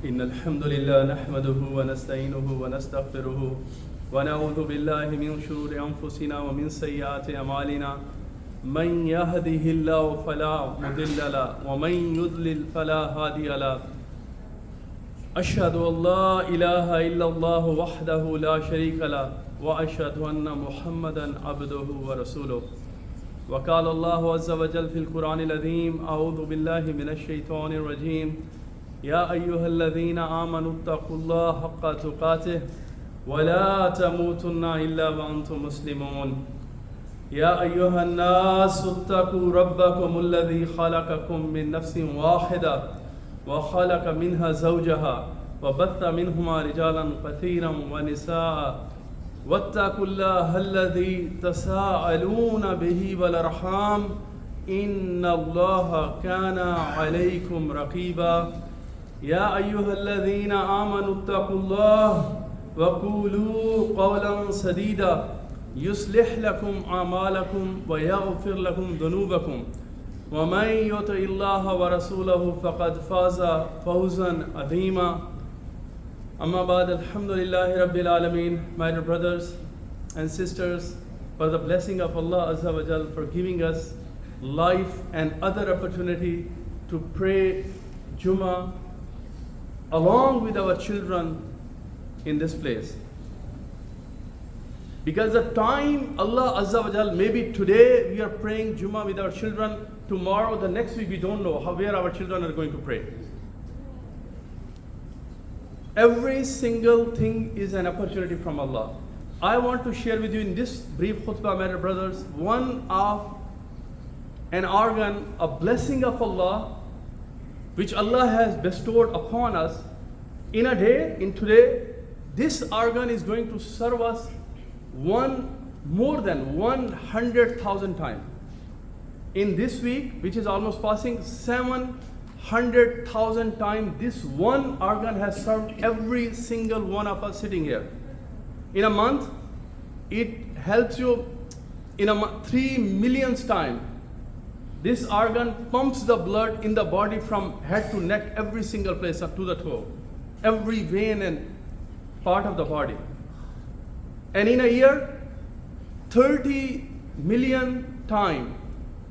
إن الحمد لله نحمده ونستعينه ونستغفره ونعوذ بالله من شرور أنفسنا ومن سيئات أعمالنا من يهده الله فلا مضل له ومن يضلل فلا هادي له أشهد أن لا إله إلا الله وحده لا شريك له وأشهد أن محمدا عبده ورسوله وقال الله عز وجل في القرآن العظيم أعوذ بالله من الشيطان الرجيم يا أيها الذين آمنوا اتقوا الله حق تقاته ولا تموتن إلا وأنتم مسلمون يا أيها الناس اتقوا ربكم الذي خلقكم من نفس واحدة وخلق منها زوجها وبث منهما رجالا كثيرا ونساء واتقوا الله الذي تساءلون به والأرحام إن الله كان عليكم رقيبا يا أيها الذين آمنوا اتقوا الله وقولوا قولا سديدا يصلح لكم أعمالكم ويغفر لكم ذنوبكم ومن يطع الله ورسوله فقد فاز فوزا عظيما أما بعد الحمد لله رب العالمين. My dear brothers and sisters, for the blessing of Allah Azza wa Jal for giving us life and other opportunity to pray Jum'ah along with our children in this place. Because the time Allah Azza wa Jal, maybe today we are praying Jum'ah with our children, tomorrow, the next week we don't know where our children are going to pray. Every single thing is an opportunity from Allah. I want to share with you in this brief khutbah, my dear brothers, one of an organ, a blessing of Allah, which Allah has bestowed upon us in a day, in today. This organ is going to serve us more than 100,000 times. In this week, which is almost passing 700,000 times, this one organ has served every single one of us sitting here. In a month, it helps you in a month 3 million times. This organ pumps the blood in the body from head to neck, every single place up to the toe, every vein and part of the body. And in a year, 30 million times,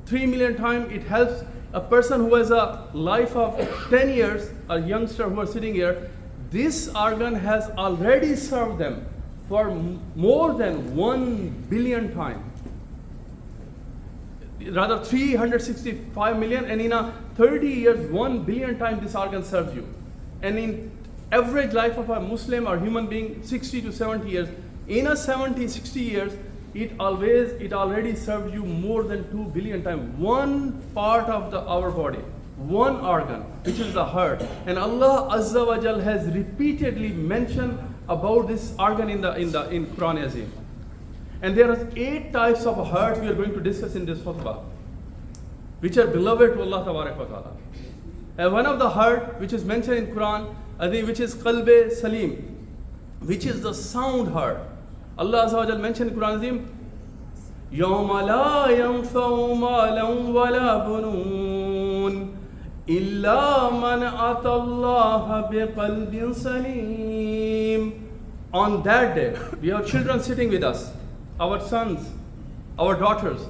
3 million times, it helps a person who has a life of 10 years, a youngster who are sitting here. This organ has already served them for more than 1 billion times. Rather 365 million, and in a 30 years, 1 billion times this organ serves you. And in average life of a Muslim or human being, 60 to 70 years, in a 70, 60 years, it already serves you more than 2 billion times. One part of our body, one organ, which is the heart. And Allah Azza wa Jal has repeatedly mentioned about this organ in Quran Azim. And there are 8 types of hearts we are going to discuss in this khutbah, which are beloved to Allah Tabarak wa Ta'ala. And one of the heart which is mentioned in Quran, I think, which is qalbe salim, which is the sound heart. Allah Azza wa Jal mentioned in Quran Azim, يَوْمَ لَا يَنْفَعُ مَالًا وَلَا بُنُونَ إِلَّا مَنْ أَتَى اللَّهَ بِقَلْبٍ سَلِيمٍ. On that day, we have children sitting with us, our sons, our daughters.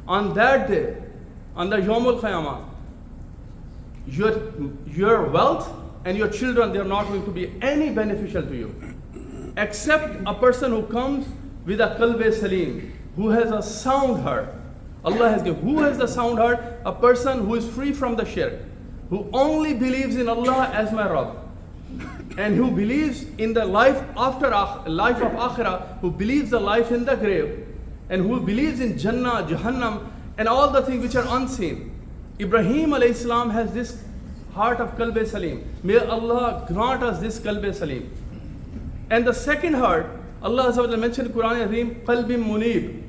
On that day, on the Yawmul Qiyamah, your wealth and your children, they are not going to be any beneficial to you, except a person who comes with a qalbe salim, who has a sound heart. Allah has given. Who has the sound heart? A person who is free from the shirk, who only believes in Allah as my Rabb, and who believes in the life after life of Akhirah, who believes the life in the grave, and who believes in Jannah, Jahannam, and all the things which are unseen. Ibrahim alayhi salam has this heart of qalbe salim. May Allah grant us this qalbe salim. And the second heart, Allah Azza wa Jalla mentioned in Quran Azim, qalbim munib,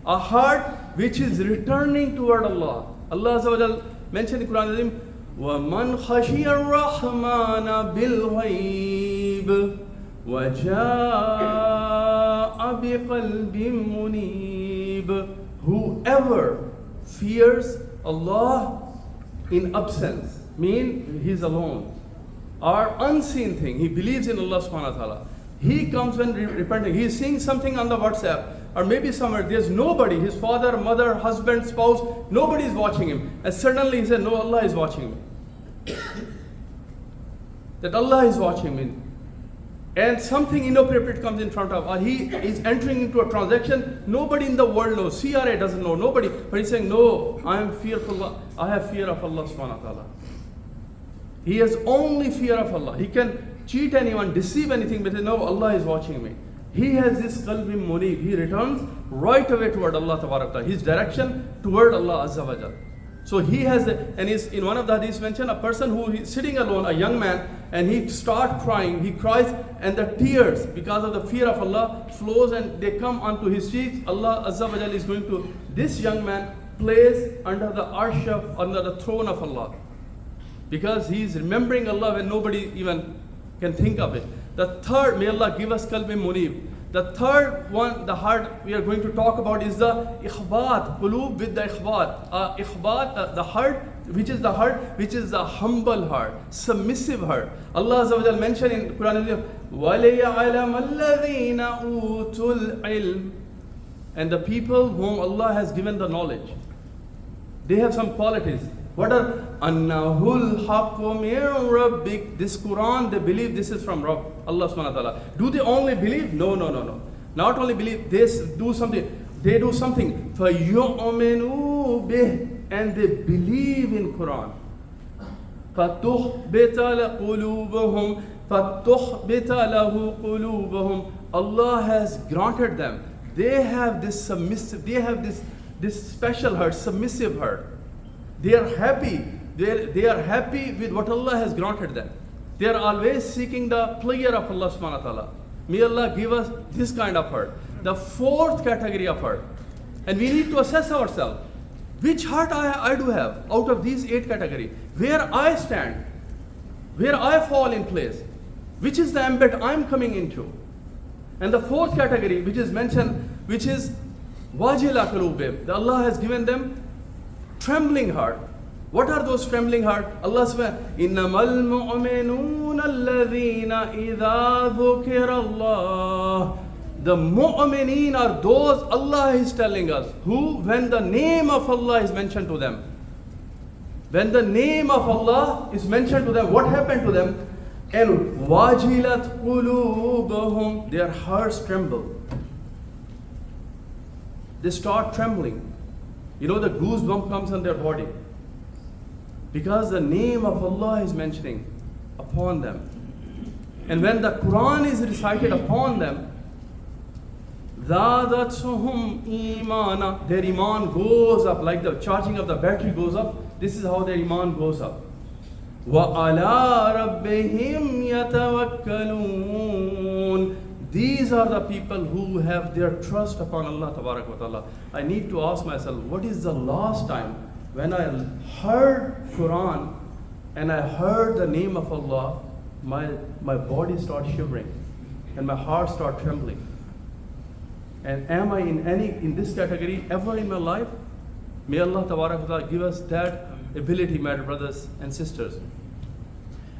a heart which is returning toward Allah. Allah Azza wa Jalla mentioned in Quran Azim, وَمَنْ خَشِيَ الرَّحْمَنَ بِالْغَيْبِ وَجَاءَ بِقَلْبٍ مُنِيبٍ. Whoever fears Allah in absence, mean he's alone, or unseen thing. He believes in Allah subhanahu wa ta'ala. He comes when repenting. He is seeing something on the WhatsApp or maybe somewhere. There's nobody, his father, mother, husband, spouse, nobody is watching him. And suddenly he said, no, Allah is watching me. That Allah is watching me. And something inappropriate comes in front of, or he is entering into a transaction, nobody in the world knows. CRA doesn't know, nobody. But he's saying, no, I am fearful. I have fear of Allah subhanahu wa ta'ala. He has only fear of Allah. He can cheat anyone, deceive anything, but no, Allah is watching me. He has this qalbi munib. He returns right away toward Allah ta'ala. His direction toward Allah azza wa jal. So he has, and he's, in one of the hadiths mentioned, a person who is sitting alone, a young man, and he starts crying. He cries, and the tears, because of the fear of Allah, flows and they come onto his cheeks. Allah azza wa jal is going to, this young man plays under the arsh of, under the throne of Allah. Because he is remembering Allah when nobody even can think of it. The third, may Allah give us qalbi munib. The third one, the heart we are going to talk about is the ikhbat, qulub with the ikhbat. Ikhbat, the heart, which is the humble heart, submissive heart. Allah Azza wa Jal mentioned in Quran, وَلِيَعْلَمَ الَّذِينَ أُوتُوا الْعِلْمِ. And the people whom Allah has given the knowledge, they have some qualities. What are annahul haqqu min rabbik? This Quran, they believe this is from Rabb, Allah subhanahu wa ta'ala. Do they only believe? No. Not only believe, they do something. They do something. فَيُؤْمِنُوا بِهِ. And they believe in Quran. فَتُخْبِتَ لَقُلُوبَهُمْ فَتُخْبِتَ لَهُ قُلُوبَهُمْ. Allah has granted them. They have this submissive, they have this special heart, submissive heart. They are happy. They are happy with what Allah has granted them. They are always seeking the pleasure of Allah subhanahu wa ta'ala. May Allah give us this kind of heart. The fourth category of heart. And we need to assess ourselves. Which heart I do have out of these 8 categories? Where I stand? Where I fall in place? Which is the ambit I'm coming into? And the fourth category, which is mentioned, which is wajila qulubihim. Allah has given them trembling heart. What are those trembling heart? Allah says, innamal mu'minuna alladhina idha dhukira Allah. The mu'mineen are those, Allah is telling us, who when the name of Allah is mentioned to them. When the name of Allah is mentioned to them, what happened to them? And wajilat qulubahum, their hearts tremble. They start trembling. You know, the goosebump comes on their body. Because the name of Allah is mentioning upon them. And when the Quran is recited upon them, زَادَتْهُمْ إِيمَانًا, their iman goes up, like the charging of the battery goes up. This is how their iman goes up. وَعَلَىٰ رَبِّهِمْ يَتَوَكَّلُونَ. These are the people who have their trust upon Allah Tabarak wa Ta'ala. I need to ask myself, what is the last time when I heard Quran and I heard the name of Allah, my body starts shivering and my heart starts trembling? And am I in this category ever in my life? May Allah Tabarak wa Ta'ala give us that ability, my brothers and sisters.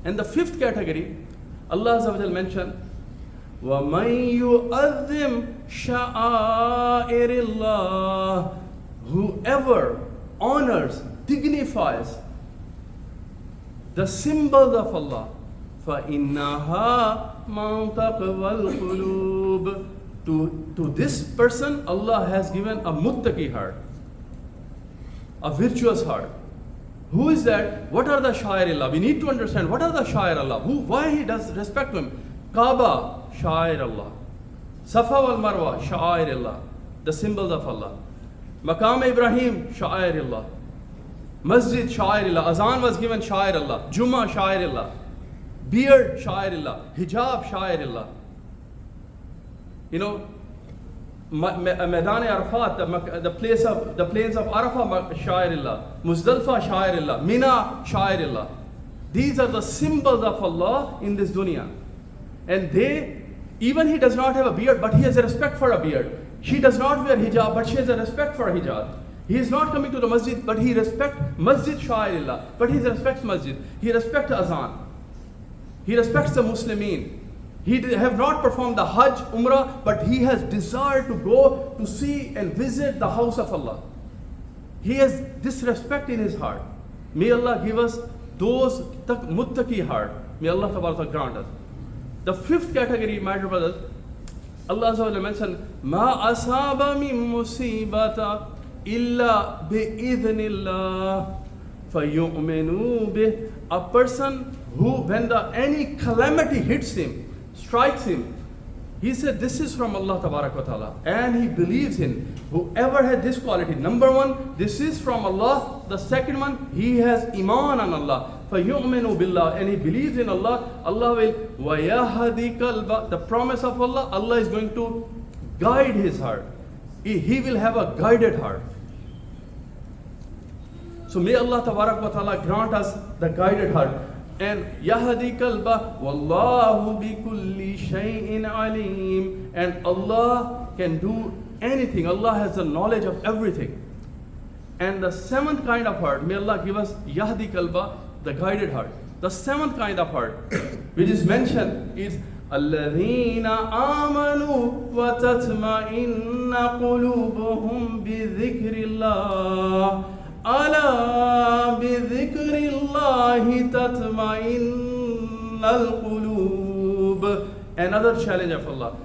And the fifth category, Allah Azza wa Jal mentioned, وَمَنْ يُؤَذِّمْ شَعَائِرِ اللَّهِ. Whoever honors, dignifies the symbols of Allah, فَإِنَّهَا مَنْ تَقْوَى الْقُلُوبِ. To this person, Allah has given a muttaqi heart, a virtuous heart. Who is that? What are the sha'air Allah? We need to understand what are the sha'air Allah. Why he does respect them? Kaaba, sha'air Allah. Safa wal Marwa, sha'air Allah. The symbols of Allah. Maqam Ibrahim, sha'air Allah. Masjid, sha'air Allah. Azan was given, sha'air Allah. Jum'ah, sha'air Allah. Beard, sha'air Allah. Hijab, sha'air Allah. You know, Maidan Arafat, the plains of Arafah, sha'air Allah. Muzdalfa, sha'air Allah. Mina, sha'air Allah. These are the symbols of Allah in this dunya. And even he does not have a beard, but he has a respect for a beard. She does not wear hijab, but she has a respect for a hijab. He is not coming to the masjid, but he respects Masjid, sha'air Allah. But he respects Masjid. He respects Azan. He respects the Muslimin. He have not performed the Hajj, Umrah, but he has desired to go to see and visit the house of Allah. He has this respect in his heart. May Allah give us those muttaqi heart. May Allah Ta'ala grant us. The fifth category, my dear brothers, Allah Azza wa Jalla mentioned, Ma asaba min musibata illa bi-idhnillah fayu'minu bih. A person who, when any calamity hits him, strikes him, he said, this is from Allah Ta'ala, and he believes in. Whoever has this quality, number one, this is from Allah. The second one, he has iman on Allah. فَيُؤْمِنُ بِاللَّهِ, and he believes in Allah. Allah will وَيَهَدِي قَلْبَ. The promise of Allah, Allah is going to guide his heart. He will have a guided heart. So may Allah Ta'ala grant us the guided heart. And Yahdi Kalba, Wallahu bi kulli shay'in alim. And Allah can do anything. Allah has the knowledge of everything. And the seventh kind of heart, may Allah give us Yahdi Kalba, the guided heart. The seventh kind of heart, which is mentioned, is الَّذِينَ آمَنُوا وَتَطْمَئِنَّ قُلُوبُهُمْ بِذِكْرِ اللَّهِ أَلَا بِذِكْرِ اللَّهِ تَطْمَئِنَّ الْقُلُوبُ. Another challenge of Allah.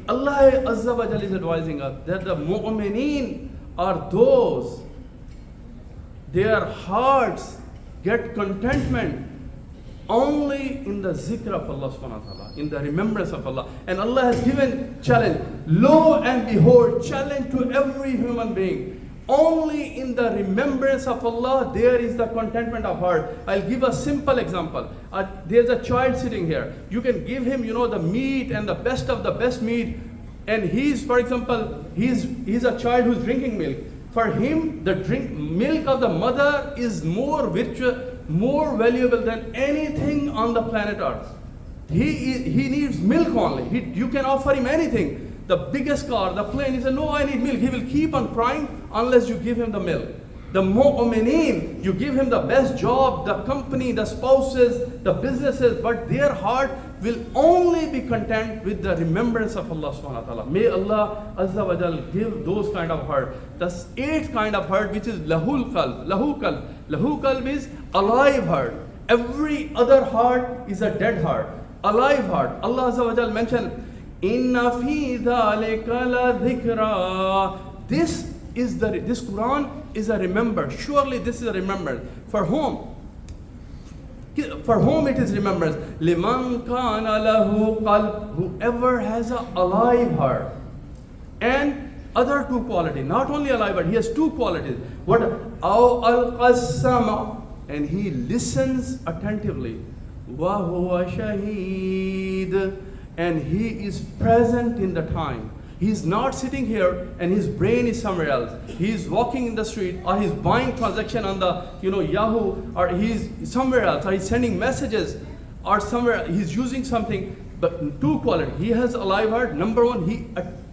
Allah Azza wa Jalla is advising us that the mu'mineen are those, their hearts get contentment only in the zikr of Allah subhanahu wa ta'ala, in the remembrance of Allah. And Allah has given challenge, lo and behold, challenge to every human being. Only in the remembrance of Allah, there is the contentment of heart. I'll give a simple example. There's a child sitting here. You can give him, the meat and the best of the best meat. And he's, for example, he's a child who's drinking milk. For him, the milk of the mother is more virtuous, more valuable than anything on the planet Earth. He needs milk only. You can offer him anything. The biggest car, the plane, he said, no, I need milk. He will keep on crying unless you give him the milk. The mu'mineen, you give him the best job, the company, the spouses, the businesses, but their heart will only be content with the remembrance of Allah subhanahu wa ta'ala. May Allah Azza wa Jal give those kind of heart. The eighth kind of heart, which is lahul qalb. Lahu qalb. Lahu qalb is alive heart. Every other heart is a dead heart. Alive heart. Allah Azza wa Jal mentioned, Inna fi dhalika la dhikra. This Quran is a remembrance. Surely this is a remembrance. For whom? For whom it is remembrance? Liman kana lahu qalb. Whoever has a alive heart. And other two qualities. Not only alive heart, he has two qualities. What? Aw al-qassama. And he listens attentively. Wa huwa shaheed. And he is present in the time. He's not sitting here and his brain is somewhere else. He's walking in the street, or he's buying transaction on the Yahoo, or he's somewhere else, or he's sending messages, or somewhere he's using something. But two qualities. He has a live heart. Number one, he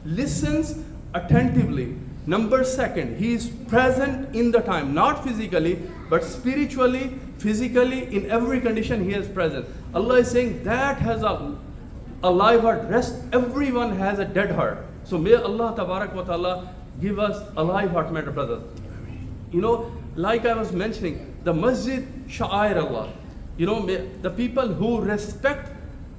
listens attentively. Number second, he is present in the time, not physically, but spiritually, physically, in every condition he is present. Allah is saying that has a live heart. Rest, everyone has a dead heart. So may Allah Tabarak wa Ta'ala give us a live heart, my brothers. Like I was mentioning, the Masjid Sha'air Allah. The people who respect,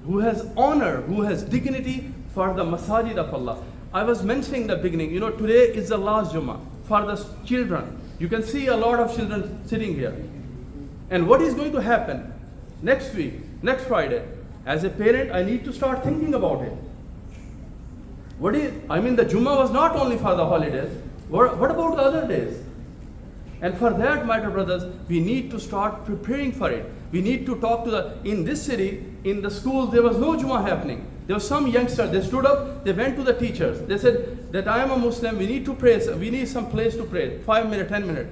who has honor, who has dignity for the Masajid of Allah. I was mentioning in the beginning, today is the last Jum'ah for the children. You can see a lot of children sitting here. And what is going to happen next week, next Friday? As a parent, I need to start thinking about it. The Jum'ah was not only for the holidays. What about the other days? And for that, my dear brothers, we need to start preparing for it. We need to talk to in this city, in the schools, there was no Jum'ah happening. There was some youngsters, they stood up, they went to the teachers. They said that I am a Muslim, we need to pray, we need some place to pray, 5 minutes, 10 minutes.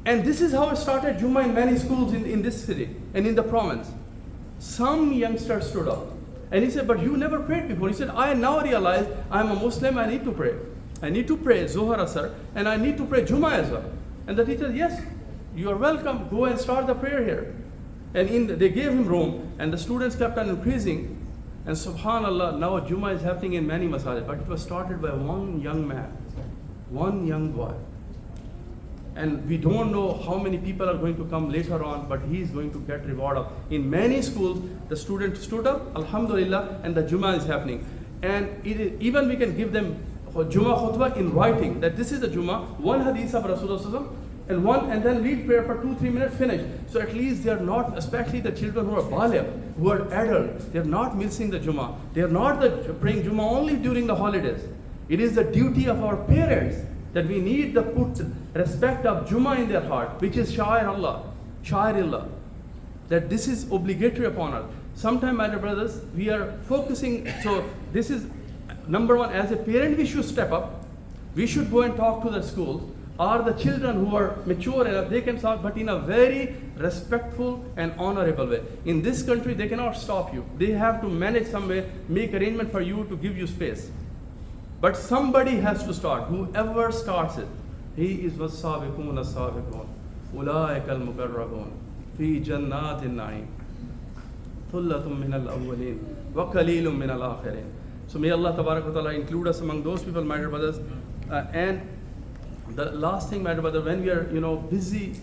And this is how it started Jum'ah in many schools in this city and in the province. Some youngster stood up and he said, but you never prayed before. He said, I now realize I am a Muslim, I need to pray. I need to pray Zohar Asar and I need to pray Jum'ah as well. And the teacher said, yes, you are welcome, go and start the prayer here. And they gave him room, and the students kept on increasing. And subhanallah, now Jum'ah is happening in many masajid, but it was started by one young man, one young boy. And we don't know how many people are going to come later on, but he is going to get reward of. In many schools, the students stood up, alhamdulillah, and the Jum'ah is happening. And even we can give them Jum'ah khutbah in writing, that this is the Jum'ah, one hadith of Rasulullah, and then lead prayer for 2-3 minutes, finish. So at least they are not, especially the children who are baligh, who are adult, they are not missing the Jum'ah. They are not praying Jum'ah only during the holidays. It is the duty of our parents that we need to put respect of Jum'ah in their heart, which is Sha'ir that this is obligatory upon us. Sometimes, my dear brothers, we are focusing, so this is number one, as a parent we should step up. We should go and talk to the schools, or the children who are mature enough, they can talk, but in a very respectful and honorable way. In this country, they cannot stop you. They have to manage some way, make arrangement for you to give you space. But somebody has to start. Whoever starts it, he is was-sabiqun as-sabiqun, ulaika al-muqarrabun fi jannatin na'im, thullatun min al-awwalin wa qalilun min al-akhirin. So may Allah tabarak wa ta'ala include us among those people, my dear brothers. And the last thing, my dear brother, when we are busy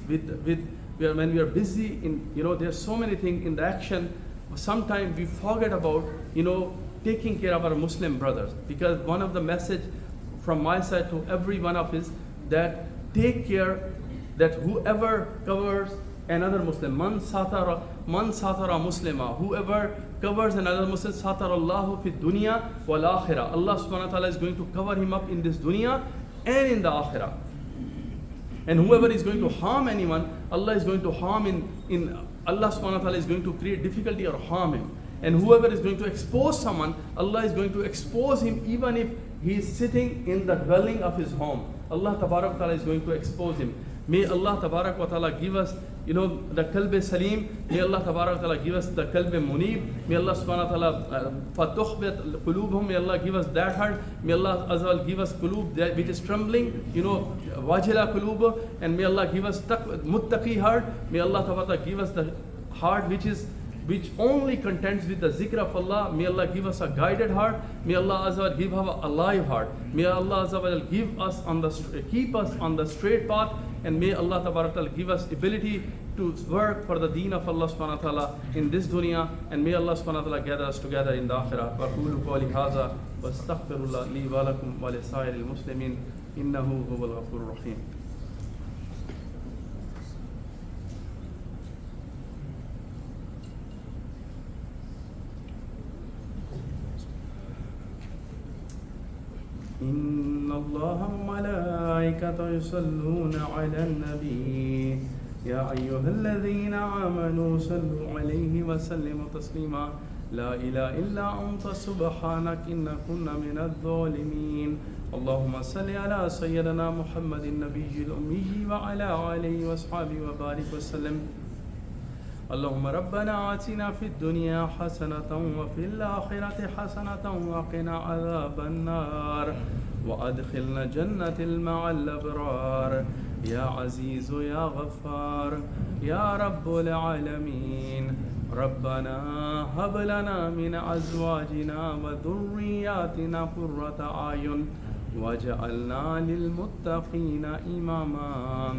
when we are busy in there are so many things in the action, sometimes we forget about taking care of our Muslim brothers. Because one of the message from my side to every one of us, that take care that whoever covers another Muslim, man satara muslima, whoever covers another Muslim, satara Allahu fi dunya wal akhirah. Allah subhanahu wa ta'ala is going to cover him up in this dunya and in the akhirah. And whoever is going to harm anyone, Allah is going to harm in Allah subhanahu wa ta'ala is going to create difficulty or harm him. And whoever is going to expose someone, Allah is going to expose him even if he is sitting in the dwelling of his home. Allah tabarak wa ta'ala is going to expose him. May Allah tabarak wa ta'ala give us the qalb salim. May Allah tabarak wa ta'ala give us the qalb munib. May Allah subhanahu wa ta'ala fatukhbit qulubhum. May Allah give us that heart. May Allah as well give us qulub which is trembling, wajila qulub. And may Allah give us muttaqi heart. May Allah tabarak wa ta'ala give us the heart which only contents with the zikr of Allah. May Allah give us a guided heart. May Allah Azza wa Jal give us a alive heart. May Allah Azza wa Jal give us keep us on the straight path. And may Allah Tabarak Ta'ala give us ability to work for the deen of Allah Subhanahu wa Ta'ala in this dunya. And may Allah Subhanahu wa Ta'ala gather us together in the akhirah. وَقُولُوا قَوْلِي هَذَا وَاسْتَغْفِرُ اللَّهَ لِي وَلَكُمْ وَلِسَائِرِ الْمُسْلِمِينَ إِنَّهُ هُوَ الْغَفُورُ الرَّحِيمُ. إن الله وملائكته يصلون على النبي يا أيها الذين آمنوا صلوا عليه وسلموا تسليما لا إله إلا أنت سبحانك إنا كنا من الظالمين اللهم صل على سيدنا محمد النبي الأمي وعلى آله وأصحابه وبارك وسلم اللهم ربنا آتنا في الدنيا حسنة وفي الآخرة حسنة وقنا عذاب النار وأدخلنا جنة مع الأبرار يا عزيز يا غفار يا رب العالمين ربنا هب لنا من أزواجنا وذرياتنا قرة أعين واجعلنا للمتقين إماما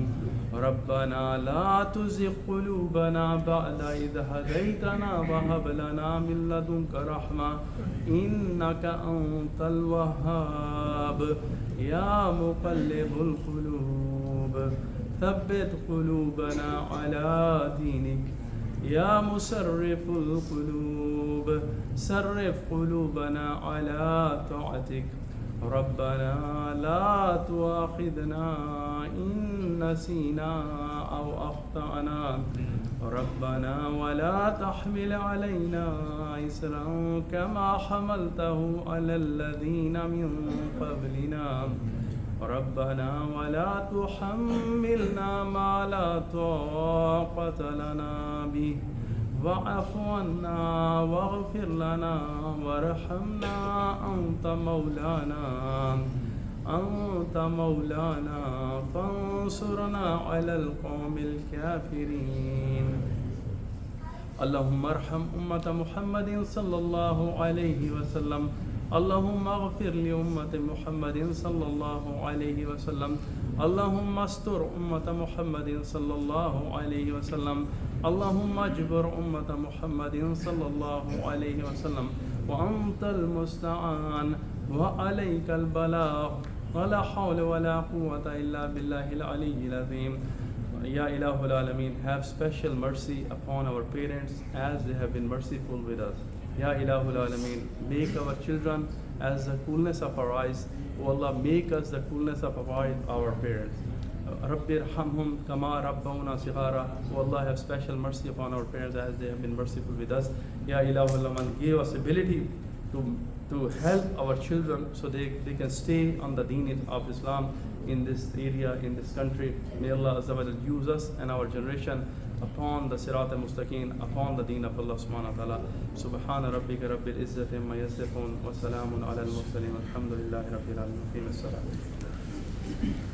ربنا لا تزغ قلوبنا بعد إذ هديتنا وهب لنا من لدنك رحمة إنك أنت الوهاب يا مقلب القلوب ثبت قلوبنا على دينك يا مسرف القلوب صرف قلوبنا على طاعتك ربنا لا تؤاخذنا إن نسينا أو أخطأنا ربنا ولا تحمل علينا إصرا كما حملته على الذين من قبلنا ربنا ولا تحملنا ما لا طاقة لنا به واعف عنا واغفر لنا وارحمنا أنت مولانا فانصرنا على القوم الكافرين اللهم ارحم أمة محمد صلى الله عليه وسلم. اللهم اغفر لأمة محمد صلى الله عليه وسلم. اللهم استر أمة محمد صلى الله عليه وسلم. اللهم اجبر أمة محمد صلى الله عليه وسلم. وأنت المستعان وعليك البلاغ ولا حول ولا قوة إلا بالله العلي العظيم. Ya Ilahul Alameen, have special mercy upon our parents as they have been merciful with us. Ya Ilahul Alameen, make our children as the coolness of our eyes. O Allah, make us the coolness of our parents. Rabbi irhamhum kama rabbawna sighara. O Allah, have special mercy upon our parents as they have been merciful with us. Ya Ilahul Alameen, give us ability to help our children so they can stay on the deen of Islam in this area, in this country. May Allah Azza wa Jal use us and our generation upon the Sirat al-Mustaqim, upon the deen of Allah subhanahu wa ta'ala. Subhana rabbika rabbil izzati amma yasifun wa salamun ala al-mursaleen walhamdulillahi rabbil alamin.